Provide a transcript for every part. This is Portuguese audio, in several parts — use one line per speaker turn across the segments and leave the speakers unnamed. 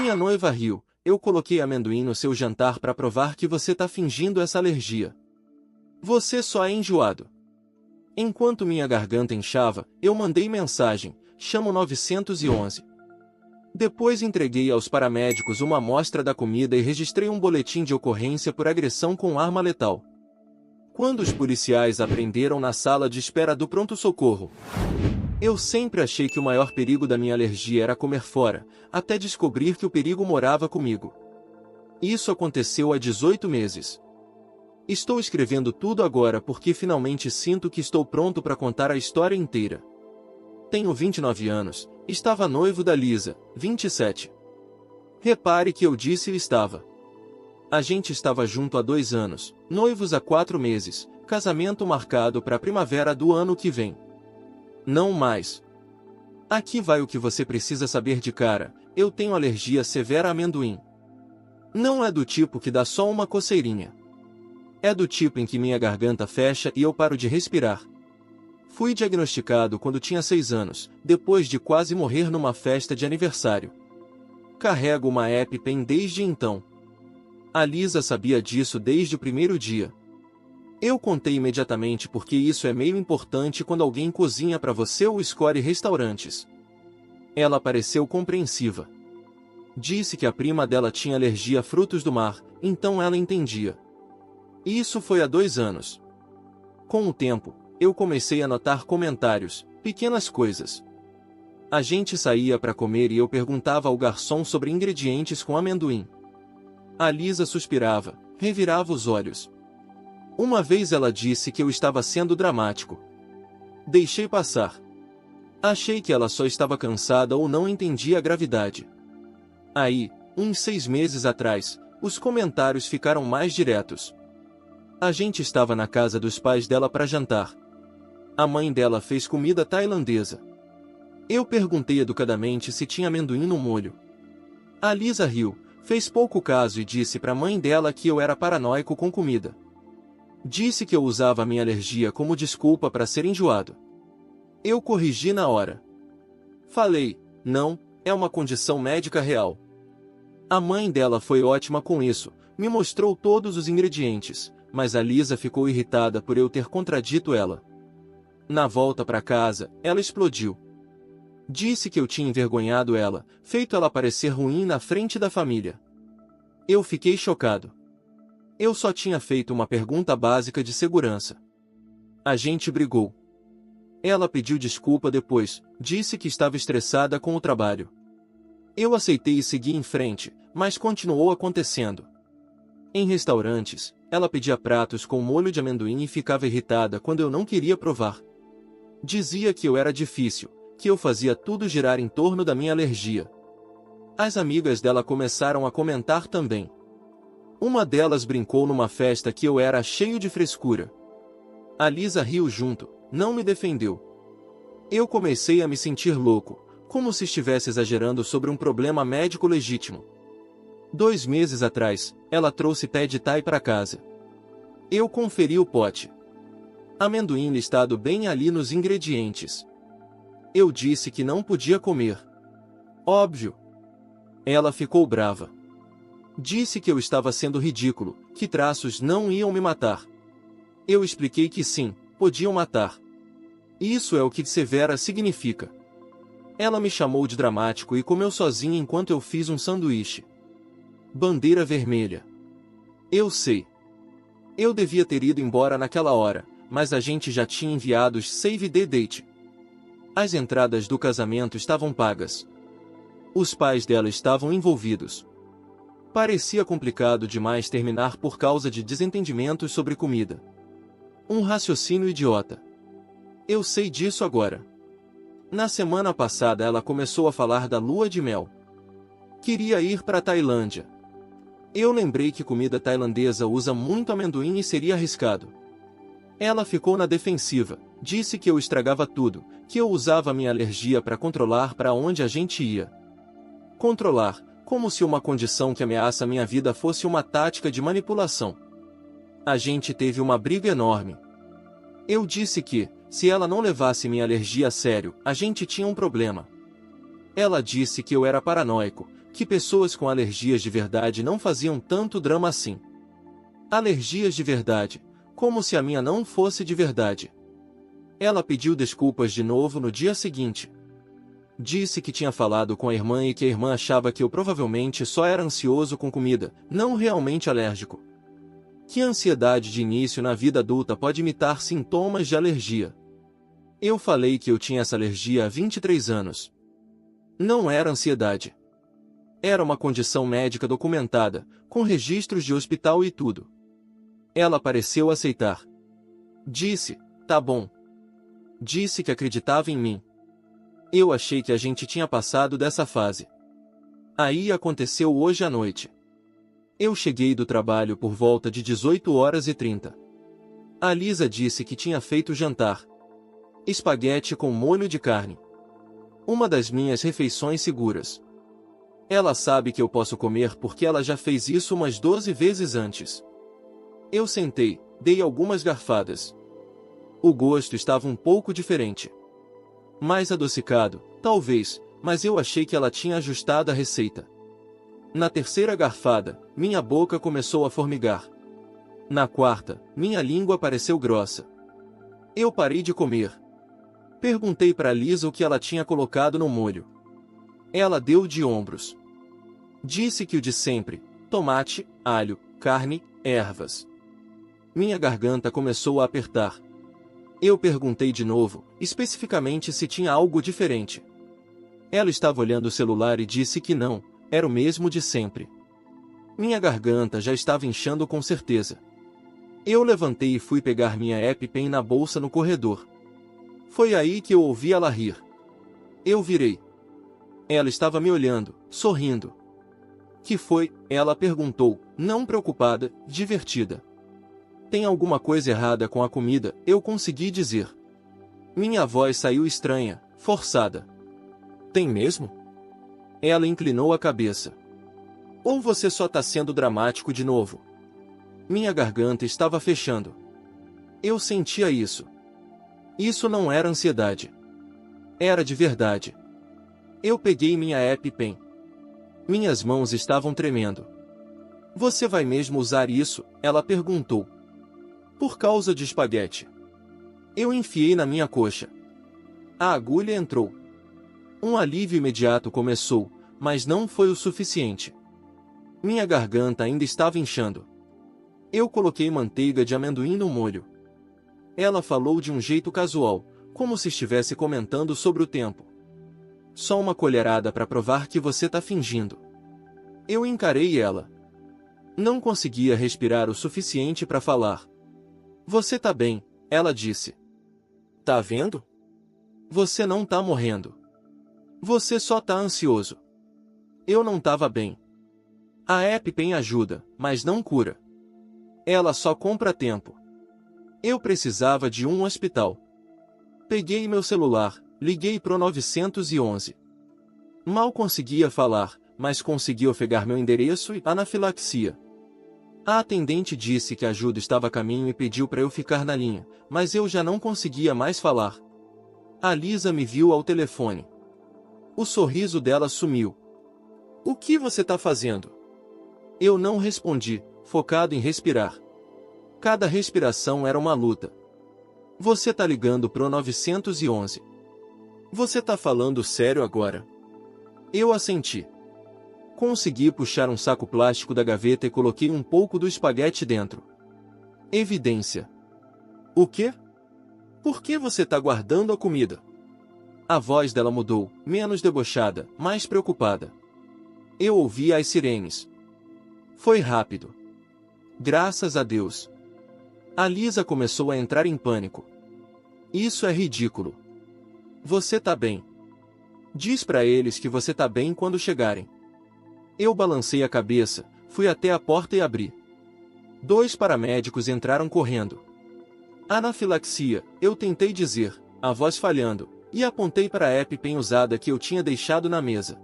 Minha noiva riu. Eu coloquei amendoim no seu jantar para provar que você tá fingindo essa alergia. Você só é enjoado. Enquanto minha garganta inchava, eu mandei mensagem, chamo 911. Depois entreguei aos paramédicos uma amostra da comida e registrei um boletim de ocorrência por agressão com arma letal. Quando os policiais aprenderam na sala de espera do pronto-socorro, eu sempre achei que o maior perigo da minha alergia era comer fora, até descobrir que o perigo morava comigo. Isso aconteceu há 18 meses. Estou escrevendo tudo agora porque finalmente sinto que estou pronto para contar a história inteira. Tenho 29 anos, estava noivo da Lisa, 27. Repare que eu disse estava. A gente estava junto há 2 anos, noivos há 4 meses, casamento marcado para a primavera do ano que vem. Não mais. Aqui vai o que você precisa saber de cara, eu tenho alergia severa a amendoim. Não é do tipo que dá só uma coceirinha. É do tipo em que minha garganta fecha e eu paro de respirar. Fui diagnosticado quando tinha 6 anos, depois de quase morrer numa festa de aniversário. Carrego uma EpiPen desde então. A Lisa sabia disso desde o primeiro dia. Eu contei imediatamente porque isso é meio importante quando alguém cozinha para você ou escolhe restaurantes. Ela pareceu compreensiva. Disse que a prima dela tinha alergia a frutos do mar, então ela entendia. Isso foi há 2 anos. Com o tempo, eu comecei a notar comentários, pequenas coisas. A gente saía para comer e eu perguntava ao garçom sobre ingredientes com amendoim. A Lisa suspirava, revirava os olhos. Uma vez ela disse que eu estava sendo dramático. Deixei passar. Achei que ela só estava cansada ou não entendia a gravidade. Aí, uns 6 meses atrás, os comentários ficaram mais diretos. A gente estava na casa dos pais dela para jantar. A mãe dela fez comida tailandesa. Eu perguntei educadamente se tinha amendoim no molho. A Lisa riu, fez pouco caso e disse para a mãe dela que eu era paranoico com comida. Disse que eu usava a minha alergia como desculpa para ser enjoado. Eu corrigi na hora. Falei, não, é uma condição médica real. A mãe dela foi ótima com isso, me mostrou todos os ingredientes, mas a Lisa ficou irritada por eu ter contradito ela. Na volta para casa, ela explodiu. Disse que eu tinha envergonhado ela, feito ela parecer ruim na frente da família. Eu fiquei chocado. Eu só tinha feito uma pergunta básica de segurança. A gente brigou. Ela pediu desculpa depois, disse que estava estressada com o trabalho. Eu aceitei e segui em frente, mas continuou acontecendo. Em restaurantes, ela pedia pratos com molho de amendoim e ficava irritada quando eu não queria provar. Dizia que eu era difícil, que eu fazia tudo girar em torno da minha alergia. As amigas dela começaram a comentar também. Uma delas brincou numa festa que eu era cheio de frescura. A Lisa riu junto, não me defendeu. Eu comecei a me sentir louco, como se estivesse exagerando sobre um problema médico legítimo. 2 meses atrás, ela trouxe pad thai para casa. Eu conferi o pote. Amendoim listado bem ali nos ingredientes. Eu disse que não podia comer. Óbvio. Ela ficou brava. Disse que eu estava sendo ridículo, que traços não iam me matar. Eu expliquei que sim, podiam matar. Isso é o que severa significa. Ela me chamou de dramático e comeu sozinha enquanto eu fiz um sanduíche. Bandeira vermelha. Eu sei. Eu devia ter ido embora naquela hora, mas a gente já tinha enviado os save the date. As entradas do casamento estavam pagas. Os pais dela estavam envolvidos. Parecia complicado demais terminar por causa de desentendimentos sobre comida. Um raciocínio idiota. Eu sei disso agora. Na semana passada ela começou a falar da lua de mel. Queria ir para a Tailândia. Eu lembrei que comida tailandesa usa muito amendoim e seria arriscado. Ela ficou na defensiva, disse que eu estragava tudo, que eu usava minha alergia para controlar para onde a gente ia. Controlar, como se uma condição que ameaça minha vida fosse uma tática de manipulação. A gente teve uma briga enorme. Eu disse que, se ela não levasse minha alergia a sério, a gente tinha um problema. Ela disse que eu era paranoico, Que pessoas com alergias de verdade não faziam tanto drama assim. Alergias de verdade, como se a minha não fosse de verdade. Ela pediu desculpas de novo no dia seguinte. Disse que tinha falado com a irmã e que a irmã achava que eu provavelmente só era ansioso com comida, não realmente alérgico. Que a ansiedade de início na vida adulta pode imitar sintomas de alergia. Eu falei que eu tinha essa alergia há 23 anos. Não era ansiedade. Era uma condição médica documentada, com registros de hospital e tudo. Ela pareceu aceitar. Disse, tá bom. Disse que acreditava em mim. Eu achei que a gente tinha passado dessa fase. Aí aconteceu hoje à noite. Eu cheguei do trabalho por volta de 18h30. A Lisa disse que tinha feito jantar. Espaguete com molho de carne. Uma das minhas refeições seguras. Ela sabe que eu posso comer porque ela já fez isso umas 12 vezes antes. Eu sentei, dei algumas garfadas. O gosto estava um pouco diferente. Mais adocicado, talvez, mas eu achei que ela tinha ajustado a receita. Na terceira garfada, minha boca começou a formigar. Na quarta, minha língua pareceu grossa. Eu parei de comer. Perguntei para Lisa o que ela tinha colocado no molho. Ela deu de ombros. Disse que o de sempre: tomate, alho, carne, ervas. Minha garganta começou a apertar. Eu perguntei de novo, especificamente se tinha algo diferente. Ela estava olhando o celular e disse que não, era o mesmo de sempre. Minha garganta já estava inchando com certeza. Eu levantei e fui pegar minha EpiPen na bolsa no corredor. Foi aí que eu ouvi ela rir. Eu virei. Ela estava me olhando, sorrindo. Que foi? Ela perguntou, não preocupada, divertida. Tem alguma coisa errada com a comida, eu consegui dizer. Minha voz saiu estranha, forçada. Tem mesmo? Ela inclinou a cabeça. Ou você só está sendo dramático de novo? Minha garganta estava fechando. Eu sentia isso. Isso não era ansiedade. Era de verdade. Eu peguei minha EpiPen. Minhas mãos estavam tremendo. Você vai mesmo usar isso? Ela perguntou. Por causa de espaguete. Eu enfiei na minha coxa. A agulha entrou. Um alívio imediato começou, mas não foi o suficiente. Minha garganta ainda estava inchando. Eu coloquei manteiga de amendoim no molho. Ela falou de um jeito casual, como se estivesse comentando sobre o tempo. Só uma colherada para provar que você tá fingindo. Eu encarei ela. Não conseguia respirar o suficiente para falar. Você tá bem, ela disse. Tá vendo? Você não tá morrendo. Você só tá ansioso. Eu não tava bem. A EpiPen ajuda, mas não cura. Ela só compra tempo. Eu precisava de um hospital. Peguei meu celular, liguei pro 911. Mal conseguia falar, mas consegui ofegar meu endereço e anafilaxia. A atendente disse que a ajuda estava a caminho e pediu para eu ficar na linha, mas eu já não conseguia mais falar. A Lisa me viu ao telefone. O sorriso dela sumiu. O que você tá fazendo? Eu não respondi, focado em respirar. Cada respiração era uma luta. Você tá ligando pro 911. Você tá falando sério agora? Eu assenti. Consegui puxar um saco plástico da gaveta e coloquei um pouco do espaguete dentro. Evidência. O quê? Por que você tá guardando a comida? A voz dela mudou, menos debochada, mais preocupada. Eu ouvi as sirenes. Foi rápido. Graças a Deus. A Lisa começou a entrar em pânico. Isso é ridículo. Você tá bem. Diz pra eles que você tá bem quando chegarem. Eu balancei a cabeça, fui até a porta e abri. 2 paramédicos entraram correndo. Anafilaxia, eu tentei dizer, a voz falhando, e apontei para a EpiPen usada que eu tinha deixado na mesa.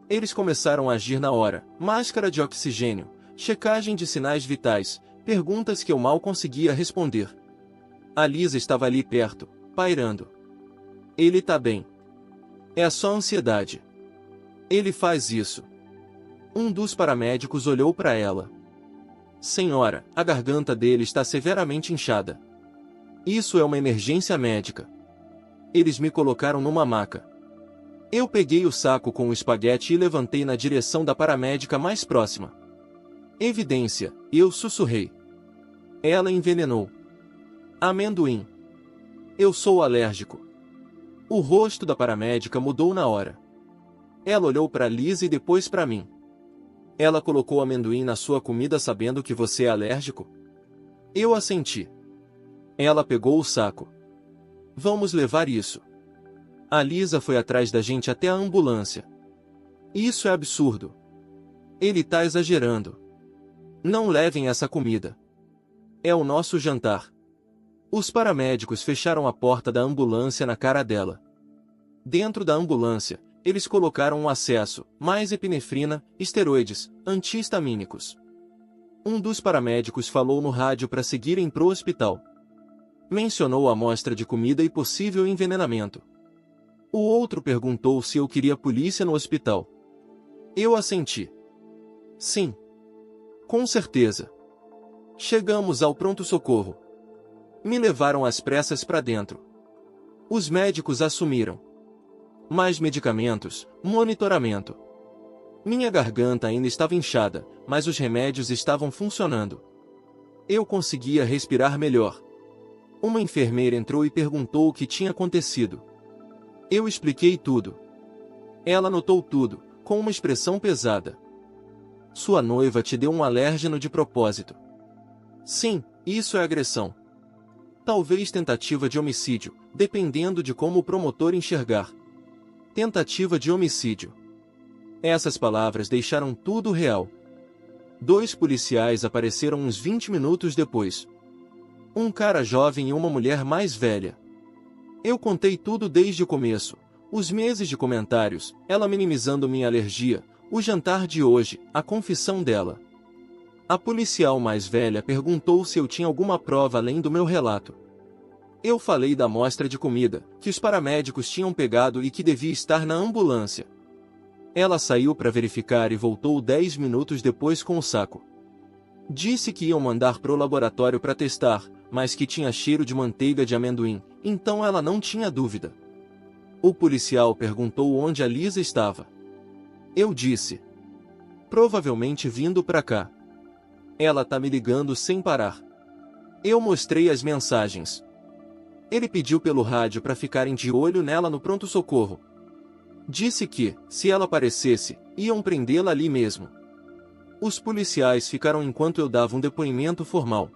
Eles começaram a agir na hora, máscara de oxigênio, checagem de sinais vitais, perguntas que eu mal conseguia responder. A Lisa estava ali perto, pairando. Ele tá bem. É só ansiedade. Ele faz isso. Um dos paramédicos olhou para ela. Senhora, a garganta dele está severamente inchada. Isso é uma emergência médica. Eles me colocaram numa maca. Eu peguei o saco com o espaguete e levantei na direção da paramédica mais próxima. Evidência, eu sussurrei. Ela envenenou. Amendoim. Eu sou alérgico. O rosto da paramédica mudou na hora. Ela olhou para Lisa e depois para mim. Ela colocou amendoim na sua comida sabendo que você é alérgico? Eu assenti. Ela pegou o saco. Vamos levar isso. A Lisa foi atrás da gente até a ambulância. Isso é absurdo. Ele tá exagerando. Não levem essa comida. É o nosso jantar. Os paramédicos fecharam a porta da ambulância na cara dela. Dentro da ambulância, eles colocaram um acesso, mais epinefrina, esteroides, anti-histamínicos. Um dos paramédicos falou no rádio para seguirem pro hospital. Mencionou a amostra de comida e possível envenenamento. O outro perguntou se eu queria polícia no hospital. Eu assenti. Sim. Com certeza. Chegamos ao pronto-socorro. Me levaram às pressas para dentro. Os médicos assumiram. Mais medicamentos, monitoramento. Minha garganta ainda estava inchada, mas os remédios estavam funcionando. Eu conseguia respirar melhor. Uma enfermeira entrou e perguntou o que tinha acontecido. Eu expliquei tudo. Ela notou tudo, com uma expressão pesada. Sua noiva te deu um alérgeno de propósito. Sim, isso é agressão. Talvez tentativa de homicídio, dependendo de como o promotor enxergar. Tentativa de homicídio. Essas palavras deixaram tudo real. 2 policiais apareceram uns 20 minutos depois. Um cara jovem e uma mulher mais velha. Eu contei tudo desde o começo. Os meses de comentários, ela minimizando minha alergia, o jantar de hoje, a confissão dela. A policial mais velha perguntou se eu tinha alguma prova além do meu relato. Eu falei da amostra de comida, que os paramédicos tinham pegado e que devia estar na ambulância. Ela saiu para verificar e voltou 10 minutos depois com o saco. Disse que iam mandar pro laboratório para testar, mas que tinha cheiro de manteiga de amendoim, então ela não tinha dúvida. O policial perguntou onde a Lisa estava. Eu disse. Provavelmente vindo para cá. Ela tá me ligando sem parar. Eu mostrei as mensagens. Ele pediu pelo rádio para ficarem de olho nela no pronto-socorro. Disse que, se ela aparecesse, iam prendê-la ali mesmo. Os policiais ficaram enquanto eu dava um depoimento formal.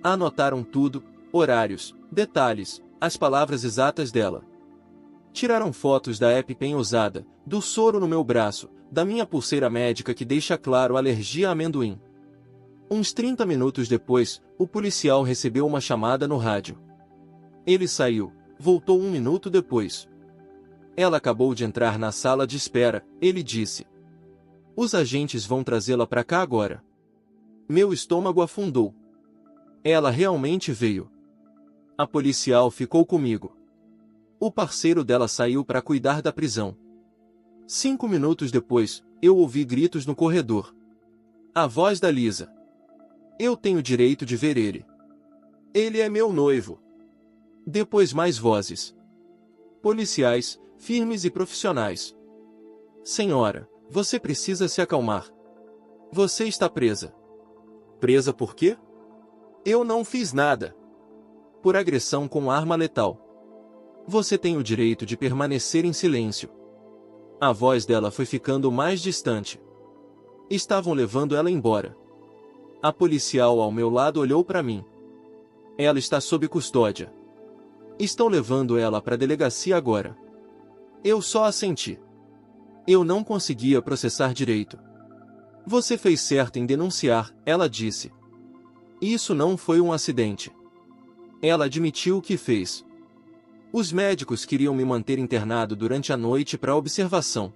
Anotaram tudo, horários, detalhes, as palavras exatas dela. Tiraram fotos da EpiPen usada, do soro no meu braço, da minha pulseira médica que deixa claro alergia a amendoim. Uns 30 minutos depois, o policial recebeu uma chamada no rádio. Ele saiu, voltou 1 minuto depois. Ela acabou de entrar na sala de espera, ele disse. Os agentes vão trazê-la para cá agora. Meu estômago afundou. Ela realmente veio. A policial ficou comigo. O parceiro dela saiu para cuidar da prisão. 5 minutos depois, eu ouvi gritos no corredor. A voz da Lisa. Eu tenho direito de ver ele. Ele é meu noivo. Depois mais vozes. Policiais, firmes e profissionais. Senhora, você precisa se acalmar. Você está presa. Presa por quê? Eu não fiz nada. Por agressão com arma letal. Você tem o direito de permanecer em silêncio. A voz dela foi ficando mais distante. Estavam levando ela embora. A policial ao meu lado olhou para mim. Ela está sob custódia. Estão levando ela para a delegacia agora. Eu só assenti. Eu não conseguia processar direito. Você fez certo em denunciar, ela disse. Isso não foi um acidente. Ela admitiu o que fez. Os médicos queriam me manter internado durante a noite para observação.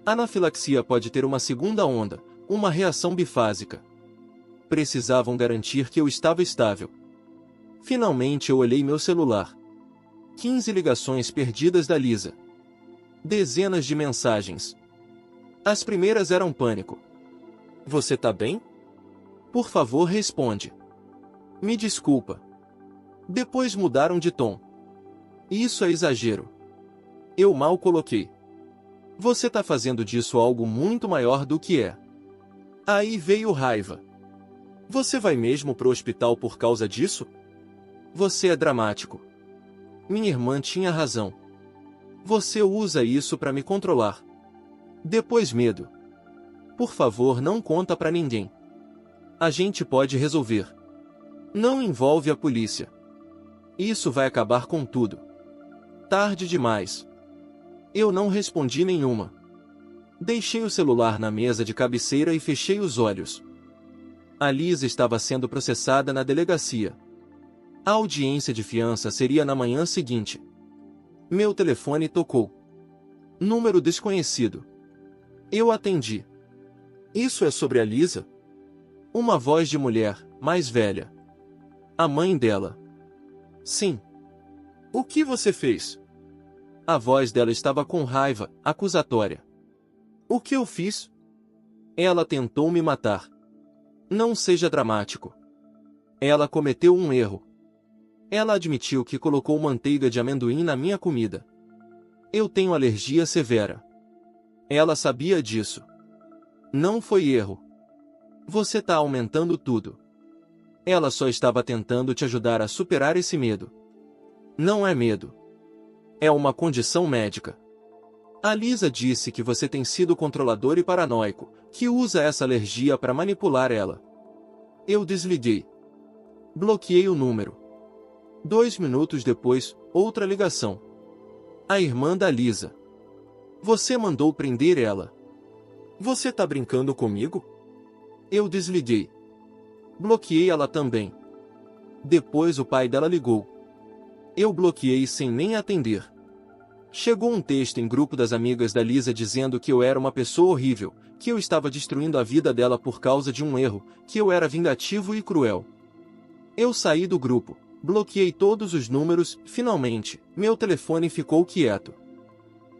Anafilaxia pode ter uma segunda onda, uma reação bifásica. Precisavam garantir que eu estava estável. Finalmente eu olhei meu celular. 15 ligações perdidas da Lisa. Dezenas de mensagens. As primeiras eram pânico. Você tá bem? Por favor, responde. Me desculpa. Depois mudaram de tom. Isso é exagero. Eu mal coloquei. Você tá fazendo disso algo muito maior do que é. Aí veio raiva. Você vai mesmo pro hospital por causa disso? Você é dramático. Minha irmã tinha razão. Você usa isso pra me controlar. Depois medo. Por favor, não conta pra ninguém. A gente pode resolver. Não envolve a polícia. Isso vai acabar com tudo. Tarde demais. Eu não respondi nenhuma. Deixei o celular na mesa de cabeceira e fechei os olhos. A Lisa estava sendo processada na delegacia. A audiência de fiança seria na manhã seguinte. Meu telefone tocou. Número desconhecido. Eu atendi. Isso é sobre a Lisa? Uma voz de mulher, mais velha. A mãe dela. Sim. O que você fez? A voz dela estava com raiva, acusatória. O que eu fiz? Ela tentou me matar. Não seja dramático. Ela cometeu um erro. Ela admitiu que colocou manteiga de amendoim na minha comida. Eu tenho alergia severa. Ela sabia disso. Não foi erro. Você tá aumentando tudo. Ela só estava tentando te ajudar a superar esse medo. Não é medo. É uma condição médica. A Lisa disse que você tem sido controlador e paranoico, que usa essa alergia para manipular ela. Eu desliguei. Bloqueei o número. 2 minutos depois, outra ligação. A irmã da Lisa. Você mandou prender ela. Você tá brincando comigo? Eu desliguei. Bloqueei ela também. Depois o pai dela ligou. Eu bloqueei sem nem atender. Chegou um texto em grupo das amigas da Lisa dizendo que eu era uma pessoa horrível, que eu estava destruindo a vida dela por causa de um erro, que eu era vingativo e cruel. Eu saí do grupo, bloqueei todos os números, finalmente, meu telefone ficou quieto.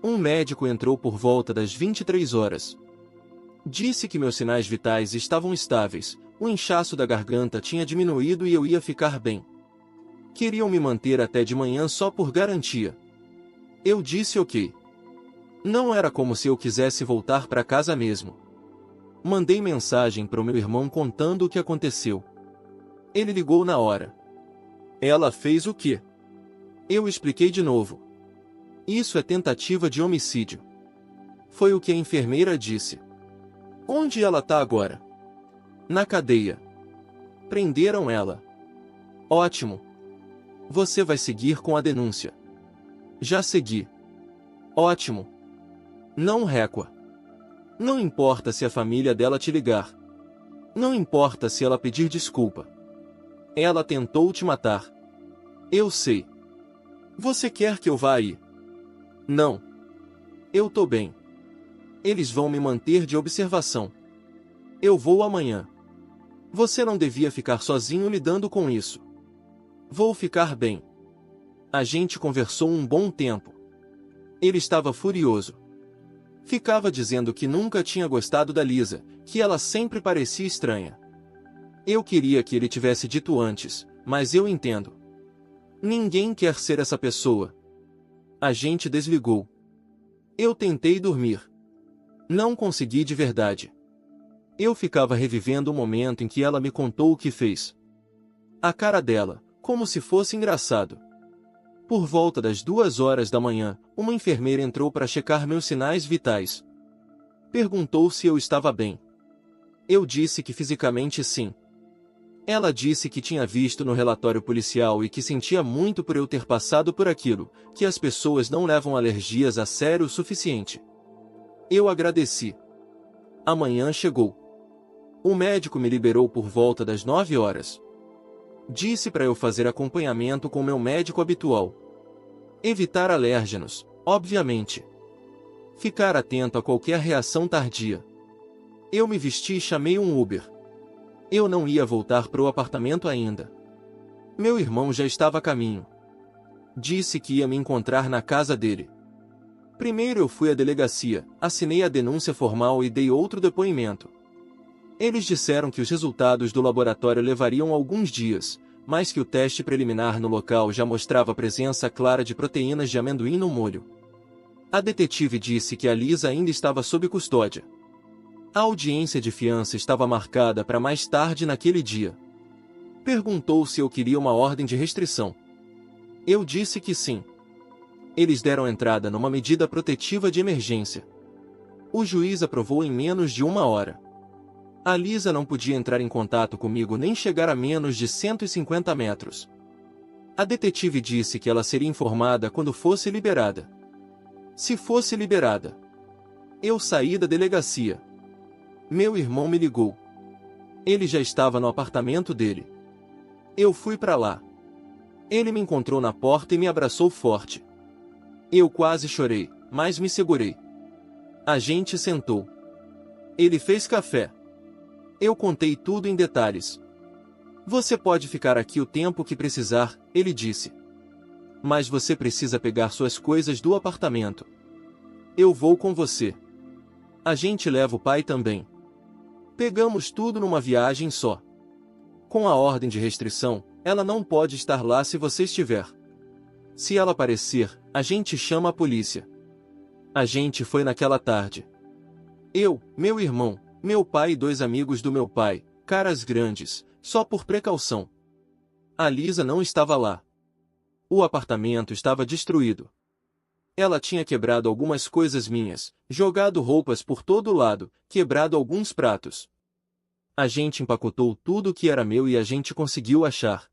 Um médico entrou por volta das 23 horas. Disse que meus sinais vitais estavam estáveis, o inchaço da garganta tinha diminuído e eu ia ficar bem. Queriam me manter até de manhã só por garantia. Eu disse ok. Não era como se eu quisesse voltar para casa mesmo. Mandei mensagem para o meu irmão contando o que aconteceu. Ele ligou na hora. Ela fez o quê? Eu expliquei de novo. Isso é tentativa de homicídio. Foi o que a enfermeira disse. Onde ela tá agora? Na cadeia. Prenderam ela. Ótimo. Você vai seguir com a denúncia. Já segui. Ótimo. Não recua. Não importa se a família dela te ligar. Não importa se ela pedir desculpa. Ela tentou te matar. Eu sei. Você quer que eu vá aí? Não. Eu tô bem. Eles vão me manter de observação. Eu vou amanhã. Você não devia ficar sozinho lidando com isso. Vou ficar bem. A gente conversou um bom tempo. Ele estava furioso. Ficava dizendo que nunca tinha gostado da Lisa, que ela sempre parecia estranha. Eu queria que ele tivesse dito antes, mas eu entendo. Ninguém quer ser essa pessoa. A gente desligou. Eu tentei dormir. Não consegui de verdade. Eu ficava revivendo o momento em que ela me contou o que fez. A cara dela, como se fosse engraçado. Por volta das 2 horas da manhã, uma enfermeira entrou para checar meus sinais vitais. Perguntou se eu estava bem. Eu disse que fisicamente sim. Ela disse que tinha visto no relatório policial e que sentia muito por eu ter passado por aquilo, que as pessoas não levam alergias a sério o suficiente. Eu agradeci. Amanhã chegou. O médico me liberou por volta das 9 horas. Disse para eu fazer acompanhamento com meu médico habitual. Evitar alérgenos, obviamente. Ficar atento a qualquer reação tardia. Eu me vesti e chamei um Uber. Eu não ia voltar pro apartamento ainda. Meu irmão já estava a caminho. Disse que ia me encontrar na casa dele. Primeiro eu fui à delegacia, assinei a denúncia formal e dei outro depoimento. Eles disseram que os resultados do laboratório levariam alguns dias, mas que o teste preliminar no local já mostrava a presença clara de proteínas de amendoim no molho. A detetive disse que a Lisa ainda estava sob custódia. A audiência de fiança estava marcada para mais tarde naquele dia. Perguntou se eu queria uma ordem de restrição. Eu disse que sim. Eles deram entrada numa medida protetiva de emergência. O juiz aprovou em menos de 1 hora. A Lisa não podia entrar em contato comigo nem chegar a menos de 150 metros. A detetive disse que ela seria informada quando fosse liberada. Se fosse liberada. Eu saí da delegacia. Meu irmão me ligou. Ele já estava no apartamento dele. Eu fui para lá. Ele me encontrou na porta e me abraçou forte. Eu quase chorei, mas me segurei. A gente sentou. Ele fez café. Eu contei tudo em detalhes. Você pode ficar aqui o tempo que precisar, ele disse. Mas você precisa pegar suas coisas do apartamento. Eu vou com você. A gente leva o pai também. Pegamos tudo numa viagem só. Com a ordem de restrição, ela não pode estar lá se você estiver. Se ela aparecer, a gente chama a polícia. A gente foi naquela tarde. Eu, meu irmão, meu pai e 2 amigos do meu pai, caras grandes, só por precaução. A Lisa não estava lá. O apartamento estava destruído. Ela tinha quebrado algumas coisas minhas, jogado roupas por todo lado, quebrado alguns pratos. A gente empacotou tudo que era meu e a gente conseguiu achar.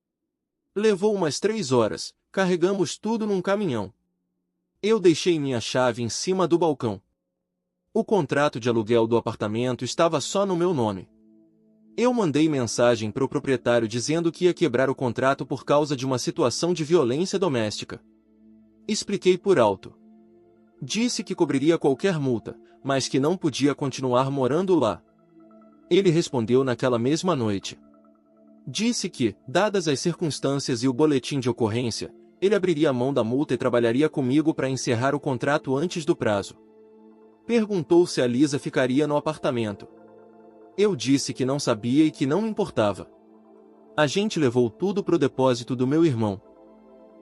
Levou umas 3 horas, carregamos tudo num caminhão. Eu deixei minha chave em cima do balcão. O contrato de aluguel do apartamento estava só no meu nome. Eu mandei mensagem para o proprietário dizendo que ia quebrar o contrato por causa de uma situação de violência doméstica. Expliquei por alto. Disse que cobriria qualquer multa, mas que não podia continuar morando lá. Ele respondeu naquela mesma noite. Disse que, dadas as circunstâncias e o boletim de ocorrência, ele abriria a mão da multa e trabalharia comigo para encerrar o contrato antes do prazo. Perguntou se a Lisa ficaria no apartamento. Eu disse que não sabia e que não me importava. A gente levou tudo pro depósito do meu irmão.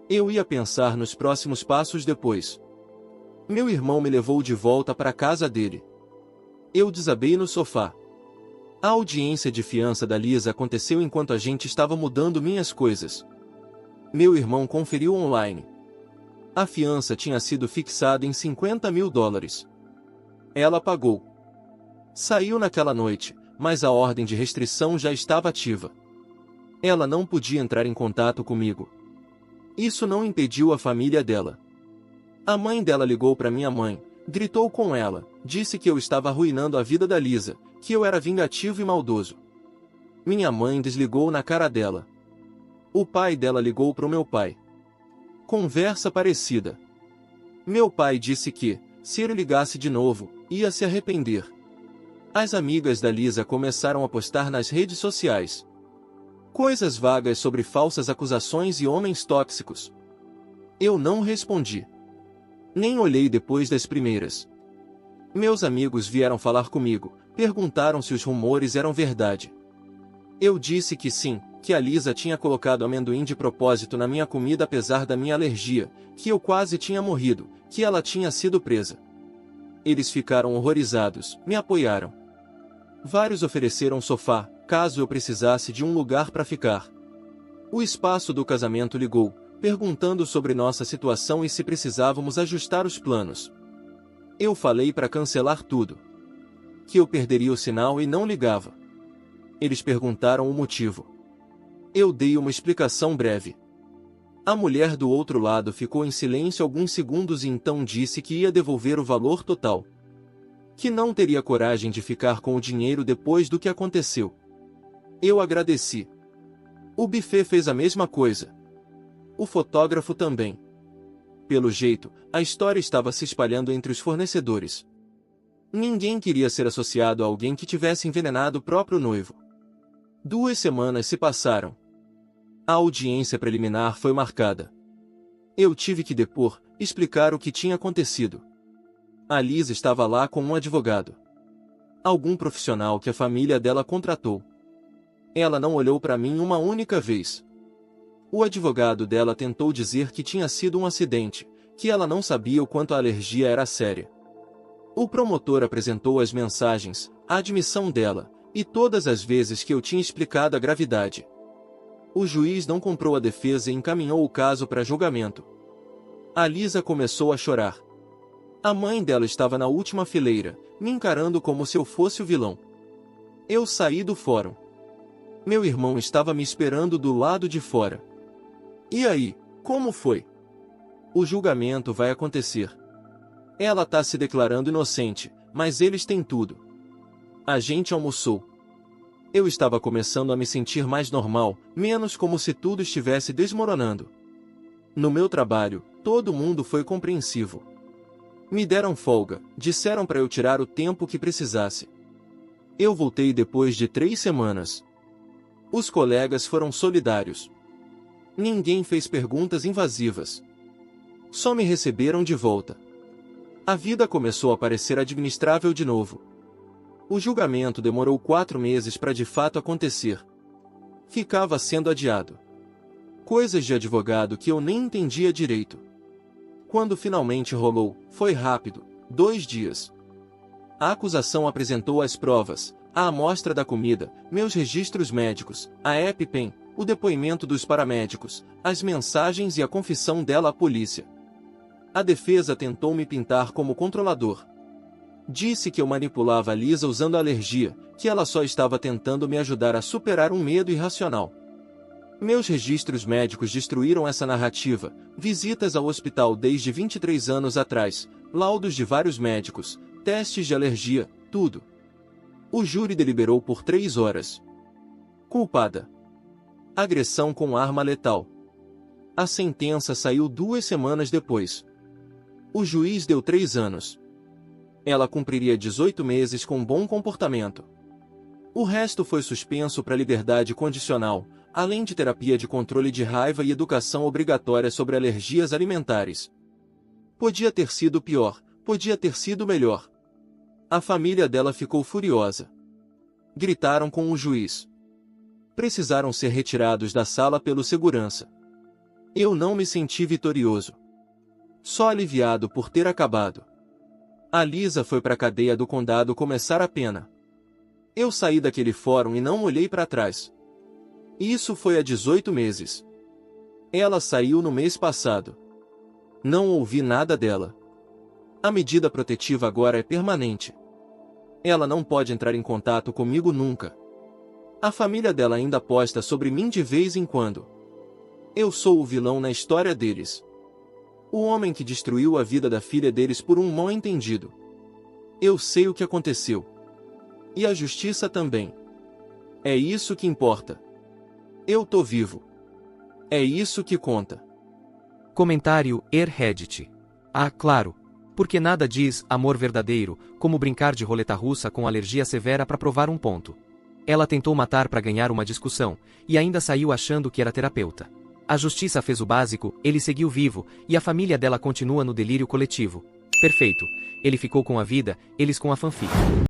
Eu ia pensar nos próximos passos depois. Meu irmão me levou de volta para a casa dele. Eu desabei no sofá. A audiência de fiança da Lisa aconteceu enquanto a gente estava mudando minhas coisas. Meu irmão conferiu online. A fiança tinha sido fixada em $50.000. Ela pagou. Saiu naquela noite, mas a ordem de restrição já estava ativa. Ela não podia entrar em contato comigo. Isso não impediu a família dela. A mãe dela ligou para minha mãe, gritou com ela, disse que eu estava arruinando a vida da Lisa, que eu era vingativo e maldoso. Minha mãe desligou na cara dela. O pai dela ligou para o meu pai. Conversa parecida. Meu pai disse que, se ele ligasse de novo, ia se arrepender. As amigas da Lisa começaram a postar nas redes sociais coisas vagas sobre falsas acusações e homens tóxicos. Eu não respondi. Nem olhei depois das primeiras. Meus amigos vieram falar comigo, perguntaram se os rumores eram verdade. Eu disse que sim, que a Lisa tinha colocado amendoim de propósito na minha comida apesar da minha alergia, que eu quase tinha morrido, que ela tinha sido presa. Eles ficaram horrorizados, me apoiaram. Vários ofereceram sofá, caso eu precisasse de um lugar para ficar. O espaço do casamento ligou, perguntando sobre nossa situação e se precisávamos ajustar os planos. Eu falei para cancelar tudo. Que eu perderia o sinal e não ligava. Eles perguntaram o motivo. Eu dei uma explicação breve. A mulher do outro lado ficou em silêncio alguns segundos e então disse que ia devolver o valor total. Que não teria coragem de ficar com o dinheiro depois do que aconteceu. Eu agradeci. O buffet fez a mesma coisa. O fotógrafo também. Pelo jeito, a história estava se espalhando entre os fornecedores. Ninguém queria ser associado a alguém que tivesse envenenado o próprio noivo. 2 semanas se passaram. A audiência preliminar foi marcada. Eu tive que depor, explicar o que tinha acontecido. A Lisa estava lá com um advogado. Algum profissional que a família dela contratou. Ela não olhou para mim uma única vez. O advogado dela tentou dizer que tinha sido um acidente, que ela não sabia o quanto a alergia era séria. O promotor apresentou as mensagens, a admissão dela, e todas as vezes que eu tinha explicado a gravidade. O juiz não comprou a defesa e encaminhou o caso para julgamento. A Lisa começou a chorar. A mãe dela estava na última fileira, me encarando como se eu fosse o vilão. Eu saí do fórum. Meu irmão estava me esperando do lado de fora. E aí, como foi? O julgamento vai acontecer. Ela tá se declarando inocente, mas eles têm tudo. A gente almoçou. Eu estava começando a me sentir mais normal, menos como se tudo estivesse desmoronando. No meu trabalho, todo mundo foi compreensivo. Me deram folga, disseram para eu tirar o tempo que precisasse. Eu voltei depois de 3 semanas. Os colegas foram solidários. Ninguém fez perguntas invasivas. Só me receberam de volta. A vida começou a parecer administrável de novo. O julgamento demorou 4 meses para de fato acontecer. Ficava sendo adiado. Coisas de advogado que eu nem entendia direito. Quando finalmente rolou, foi rápido, 2 dias. A acusação apresentou as provas, a amostra da comida, meus registros médicos, a EpiPen, o depoimento dos paramédicos, as mensagens e a confissão dela à polícia. A defesa tentou me pintar como controlador. Disse que eu manipulava a Lisa usando a alergia, que ela só estava tentando me ajudar a superar um medo irracional. Meus registros médicos destruíram essa narrativa, visitas ao hospital desde 23 anos atrás, laudos de vários médicos, testes de alergia, tudo. O júri deliberou por 3 horas. Culpada. Agressão com arma letal. A sentença saiu 2 semanas depois. O juiz deu 3 anos. Ela cumpriria 18 meses com bom comportamento. O resto foi suspenso para liberdade condicional, além de terapia de controle de raiva e educação obrigatória sobre alergias alimentares. Podia ter sido pior, podia ter sido melhor. A família dela ficou furiosa. Gritaram com o juiz. Precisaram ser retirados da sala pelo segurança. Eu não me senti vitorioso. Só aliviado por ter acabado. A Lisa foi para a cadeia do condado começar a pena. Eu saí daquele fórum e não olhei para trás. Isso foi há 18 meses. Ela saiu no mês passado. Não ouvi nada dela. A medida protetiva agora é permanente. Ela não pode entrar em contato comigo nunca. A família dela ainda posta sobre mim de vez em quando. Eu sou o vilão na história deles. O homem que destruiu a vida da filha deles por um mal-entendido. Eu sei o que aconteceu. E a justiça também. É isso que importa. Eu tô vivo. É isso que conta.
Comentário Reddit. Ah, claro. Porque nada diz amor verdadeiro, como brincar de roleta russa com alergia severa para provar um ponto. Ela tentou matar para ganhar uma discussão, e ainda saiu achando que era terapeuta. A justiça fez o básico, ele seguiu vivo, e a família dela continua no delírio coletivo. Perfeito. Ele ficou com a vida, eles com a fanfic.